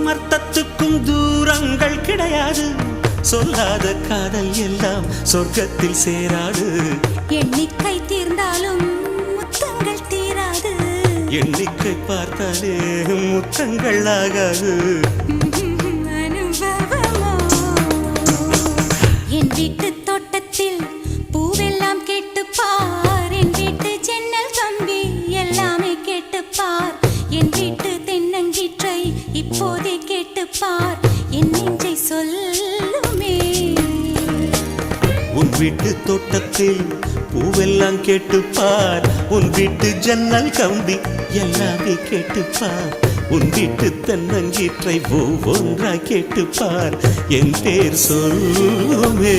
அமர்த்தத்துக்கும் தூரங்கள் கிடையாது. சொல்லாத காதல் எல்லாம் சொர்க்கத்தில் சேராது. எண்ணிக்கை தீர்ந்தாலும் முத்தங்கள் தீராது. எண்ணிக்கை பார்த்தாலே முத்தங்கள் ஆகாது. அனுபவமோ என் வீட்டு தோட்டத்தில் பூவெல்லாம் கேட்டுப்பார். என் வீட்டு ஜன்னல் கம்பி எல்லாமே கேட்டுப்பார். என் வீட்டு தென்னங்கீற்றை இப்போதே கேட்டுப்பார். என் நெஞ்சை சொல்லுமே. உன் வீட்டு தோட்டத்தில் பூவெல்லாம் கேட்டுப்பார். உன் வீட்டு ஜன்னல் கம்பி எல்லாமே கேட்டுப்பார். உன் வீட்டு தென்னங்கீற்றை ஒவ்வொன்றாய் கேட்டுப்பார். என் பேர் சொல்லுமே.